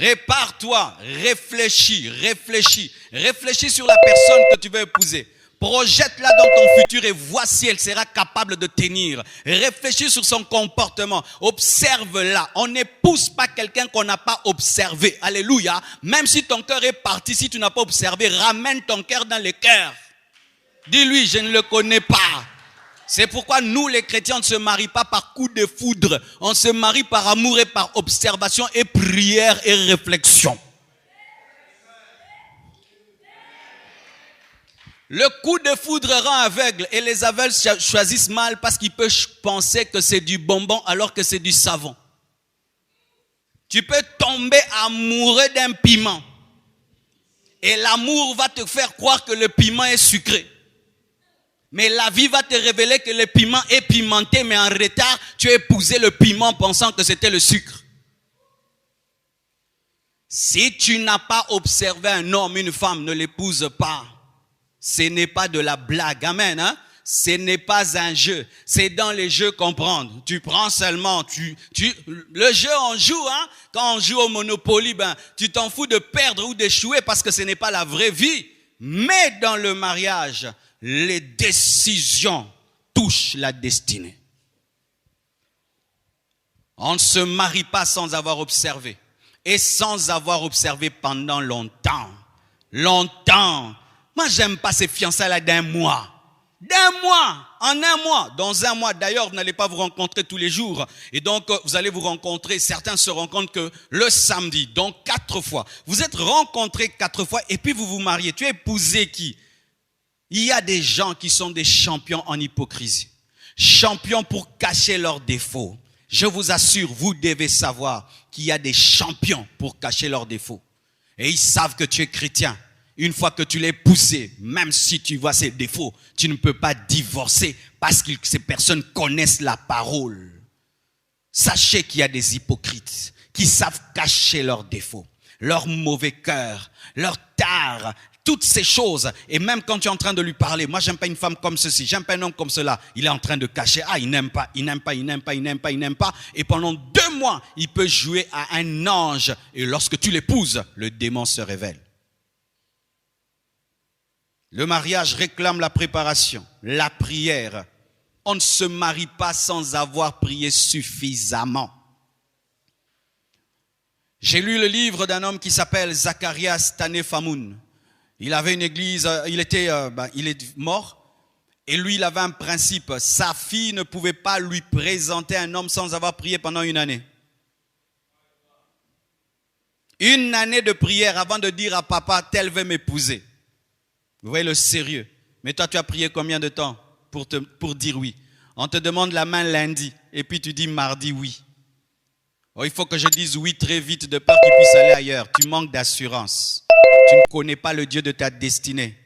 Prépare-toi, réfléchis sur la personne que tu veux épouser. Projette-la dans ton futur et vois si elle sera capable de tenir. Réfléchis sur son comportement. Observe-la. On n'épouse pas quelqu'un qu'on n'a pas observé. Alléluia. Même si ton cœur est parti, si tu n'as pas observé, ramène ton cœur dans le cœur. Dis-lui, je ne le connais pas. C'est pourquoi nous, les chrétiens, on ne se marie pas par coup de foudre. On se marie par amour et par observation et prière et réflexion. Le coup de foudre rend aveugle et les aveugles choisissent mal parce qu'ils peuvent penser que c'est du bonbon alors que c'est du savon. Tu peux tomber amoureux d'un piment et l'amour va te faire croire que le piment est sucré. Mais la vie va te révéler que le piment est pimenté, mais en retard, tu as épousé le piment pensant que c'était le sucre. Si tu n'as pas observé un homme, une femme, ne l'épouse pas. Ce n'est pas de la blague, amen, hein? Ce n'est pas un jeu, c'est dans les jeux comprendre. Tu prends seulement, le jeu on joue, hein? Quand on joue au Monopoly, tu t'en fous de perdre ou d'échouer parce que ce n'est pas la vraie vie. Mais dans le mariage, les décisions touchent la destinée. On ne se marie pas sans avoir observé. Et sans avoir observé pendant longtemps. Longtemps. Moi, j'aime pas ces fiançailles-là d'un mois. En un mois. Dans un mois, d'ailleurs, vous n'allez pas vous rencontrer tous les jours. Et donc, vous allez vous rencontrer, certains se rencontrent que le samedi, donc 4 fois. Vous êtes rencontrés 4 fois et puis vous vous mariez. Tu as épousé qui? Il y a des gens qui sont des champions en hypocrisie. Champions pour cacher leurs défauts. Je vous assure, vous devez savoir qu'il y a des champions pour cacher leurs défauts. Et ils savent que tu es chrétien. Une fois que tu l'as poussé, même si tu vois ses défauts, tu ne peux pas divorcer parce que ces personnes connaissent la parole. Sachez qu'il y a des hypocrites qui savent cacher leurs défauts, leur mauvais cœur, leur tare, toutes ces choses. Et même quand tu es en train de lui parler, moi j'aime pas une femme comme ceci, j'aime pas un homme comme cela, il est en train de cacher, il n'aime pas. Et pendant 2 mois, il peut jouer à un ange. Et lorsque tu l'épouses, le démon se révèle. Le mariage réclame la préparation, la prière. On ne se marie pas sans avoir prié suffisamment. J'ai lu le livre d'un homme qui s'appelle Zacharias Tanefamoun. Il avait une église, il est mort. Et lui, il avait un principe. Sa fille ne pouvait pas lui présenter un homme sans avoir prié pendant 1 année. 1 année de prière avant de dire à papa, tel veut m'épouser. Vous voyez le sérieux. Mais toi, tu as prié combien de temps pour dire oui? On te demande la main lundi et puis tu dis mardi oui. Il faut que je dise oui très vite de peur qu'il puisse aller ailleurs. Tu manques d'assurance. Tu ne connais pas le Dieu de ta destinée.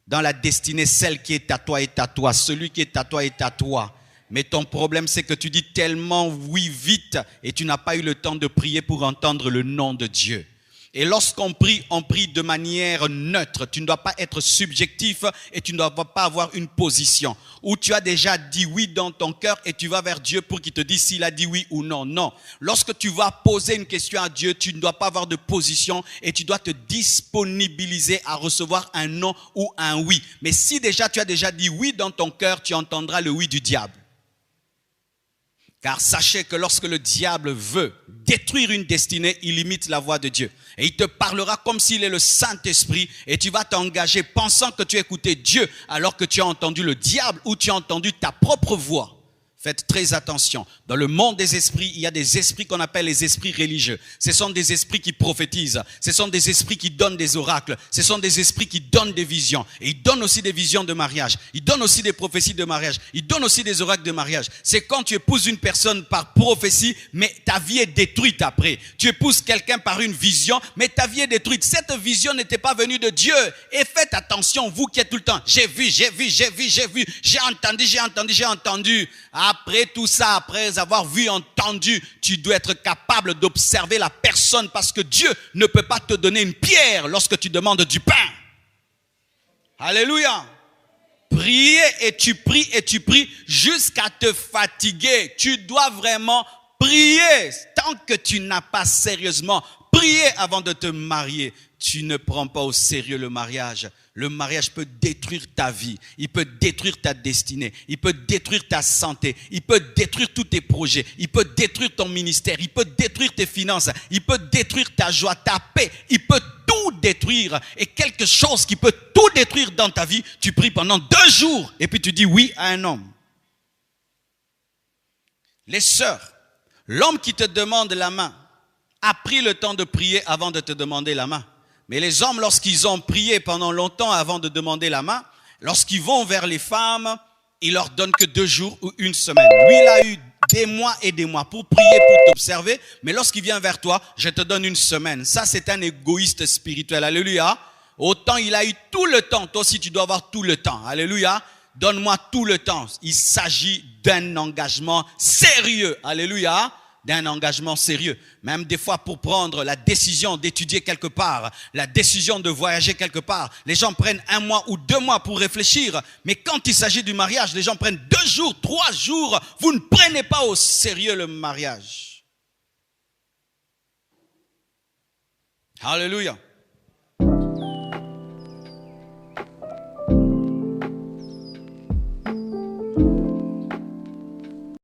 Dans la destinée, celle qui est à toi est à toi. Celui qui est à toi est à toi. Mais ton problème, c'est que tu dis tellement oui vite et tu n'as pas eu le temps de prier pour entendre le nom de Dieu. Et lorsqu'on prie, on prie de manière neutre. Tu ne dois pas être subjectif et tu ne dois pas avoir une position où tu as déjà dit oui dans ton cœur et tu vas vers Dieu pour qu'il te dise s'il a dit oui ou non. Non. Lorsque tu vas poser une question à Dieu, tu ne dois pas avoir de position et tu dois te disponibiliser à recevoir un non ou un oui. Mais si déjà tu as déjà dit oui dans ton cœur, tu entendras le oui du diable. Car sachez que lorsque le diable veut détruire une destinée, il imite la voix de Dieu. Et il te parlera comme s'il est le Saint-Esprit et tu vas t'engager pensant que tu écoutais Dieu alors que tu as entendu le diable ou tu as entendu ta propre voix. Faites très attention. Dans le monde des esprits, il y a des esprits qu'on appelle les esprits religieux. Ce sont des esprits qui prophétisent. Ce sont des esprits qui donnent des oracles. Ce sont des esprits qui donnent des visions. Et ils donnent aussi des visions de mariage. Ils donnent aussi des prophéties de mariage. Ils donnent aussi des oracles de mariage. C'est quand tu épouses une personne par prophétie, mais ta vie est détruite après. Tu épouses quelqu'un par une vision, mais ta vie est détruite. Cette vision n'était pas venue de Dieu. Et faites attention, vous qui êtes tout le temps. J'ai vu, j'ai entendu. Après tout ça, après avoir vu, entendu, tu dois être capable d'observer la personne parce que Dieu ne peut pas te donner une pierre lorsque tu demandes du pain. Alléluia. Prier et tu pries jusqu'à te fatiguer. Tu dois vraiment prier tant que tu n'as pas sérieusement prié prié avant de te marier, tu ne prends pas au sérieux le mariage. Le mariage peut détruire ta vie, il peut détruire ta destinée, il peut détruire ta santé, il peut détruire tous tes projets, il peut détruire ton ministère, il peut détruire tes finances, il peut détruire ta joie, ta paix, il peut tout détruire. Et quelque chose qui peut tout détruire dans ta vie, tu pries pendant 2 jours et puis tu dis oui à un homme. Les sœurs, l'homme qui te demande la main a pris le temps de prier avant de te demander la main. Mais les hommes, lorsqu'ils ont prié pendant longtemps avant de demander la main, lorsqu'ils vont vers les femmes, ils leur donnent que 2 jours ou 1 semaine. Lui, il a eu des mois et des mois pour prier, pour t'observer. Mais lorsqu'il vient vers toi, je te donne 1 semaine. Ça, c'est un égoïste spirituel. Alléluia. Autant il a eu tout le temps. Toi aussi, tu dois avoir tout le temps. Alléluia. Donne-moi tout le temps. Il s'agit d'un engagement sérieux. Alléluia. D'un engagement sérieux. Même des fois pour prendre la décision d'étudier quelque part, la décision de voyager quelque part, les gens prennent 1 mois ou 2 mois pour réfléchir. Mais quand il s'agit du mariage, les gens prennent 2 jours, 3 jours. Vous ne prenez pas au sérieux le mariage. Alléluia.